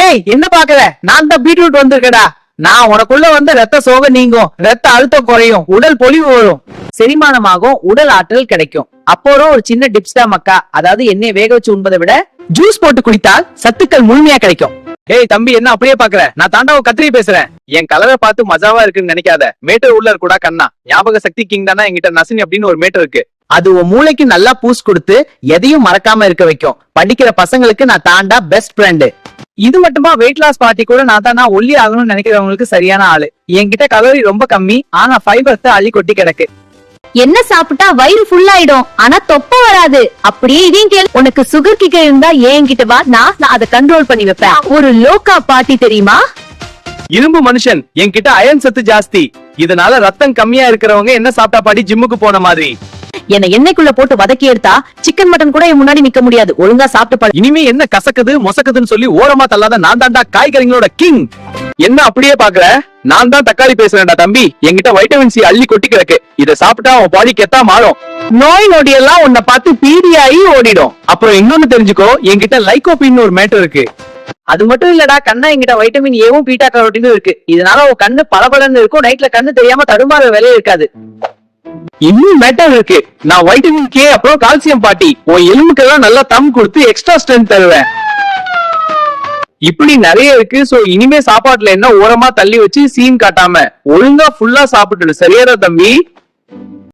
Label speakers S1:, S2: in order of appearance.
S1: ஏய் என்ன பாக்குற? நான் தான் பீட்ரூட் வந்திருக்கடா. நான் உனக்குள்ள வந்த ரத்த சோகை நீங்கும், ரத்த அழுத்தம் குறையும், உடல் பொலிவு வரும், செரிமானமாகும், உடல் ஆற்றல் கிடைக்கும். அப்புறம் ஒரு சின்ன டிப்ஸ் தான் மக்கா. அதாவது எண்ணெய் வேக வச்சு உண்பதை விட ஜூஸ் போட்டு குடித்தால் சத்துக்கள் முழுமையா கிடைக்கும். ஏய் தம்பி என்ன அப்படியே பாக்குற? நான் தாண்டாவ கத்திரி பேசுறேன். என் கலரை பார்த்து மஜாவா இருக்குன்னு நினைக்காத. மேட்டர் உள்ள கூட கண்ணா. ஞாபக சக்தி கிங் தானா என்கிட்ட நசினி அப்படின்னு ஒரு மேட்டர் இருக்கு. அது உன் மூளைக்கு நல்லா பூஸ் கொடுத்து எதையும் மறக்காம இருக்க வைக்கும். படிக்கிற பசங்களுக்கு நான் தாண்டா பெஸ்ட் ஃப்ரெண்டு. இது மட்டுமா வெயிட் லாஸ் பார்ட்டி கூட நான் தான் ஒல்லி ஆகணும்னு நினைக்கிறவங்களுக்கு சரியான ஆளு. என்கிட்ட கலோரி ரொம்ப கம்மி, ஆனா ஃபைபர்ஸ் அள்ளி கொட்டி கிடக்கு.
S2: என்ன சாப்பிட்டா வயிறு ஃபுல் ஆயிடும், ஆனா தொப்ப வராது. அப்படியே இதையும் கேளு. உனக்கு சுகர் கிக்க இருந்தா என்கிட்ட வா, நான் அதை கண்ட்ரோல் பண்ணி வைப்பேன். ஒரு லோகா பார்ட்டி தெரியுமா?
S1: இரும்பு மனுஷன், என்கிட்ட அயன் சத்து ஜாஸ்தி. இதனால ரத்தம் கம்மியா இருக்கிறவங்க என்ன சாப்பிட்டா பாடி ஜிம்முக்கு போன மாதிரி.
S2: என்ன எண்ணெய்க்குள்ள போட்டு வதக்கி எடுத்தா சிக்கன் மட்டன் கூட என் முன்னாடி நிக்க முடியாது. ஒழுங்கா சாப்பிட்டு.
S1: இனிமே என்ன கசக்குது மொசக்குதுன்னு சொல்லி ஓரமா தள்ளாத. நான் தாண்டா காய்கறிகளோட கிங். என்ன அப்படியே பாக்குற? நான் தான் தக்காளி பேசுறேன்டா தம்பி. என்கிட்ட வைட்டமின் சி அள்ளி கொட்டி கிடக்கு. இதை சாப்பிட்டா உன் பாடி கெத்தா மாறும். நோய் நொடி எல்லாம் உன்னை பார்த்து பீடியாயி ஓடிடும். அப்புறம் இன்னொன்னு தெரிஞ்சுக்கோ, என்கிட்ட லைகோபின் ஒரு மேட்டர் இருக்கு. அது மட்டும் இல்லடா கண்ணா, என்கிட்ட வைட்டமின் ஏவும் பீட்டா கரோட்டினும் இருக்கு. இதனால உன் கண்ணு பளபளன்னு இருக்கும். நைட்ல கண்ணு தெரியாம தடுமாற வேலையே இருக்காது. இன்னும் மேட்டர் இருக்கு. நான் வைட்டமின் கே அப்புறம் கால்சியம் பாட்டி. உன் எலும்புக்கெல்லாம் நல்லா தம் கொடுத்து எக்ஸ்ட்ரா ஸ்ட்ரென்த் தருவேன். இப்படி நிறைய இருக்கு. சோ இனிமே சாப்பாட்டுல என்ன ஓரமா தள்ளி வச்சு சீன் காட்டாம ஒழுங்கா ஃபுல்லா சாப்பிட்டு சரியாடா தம்பி.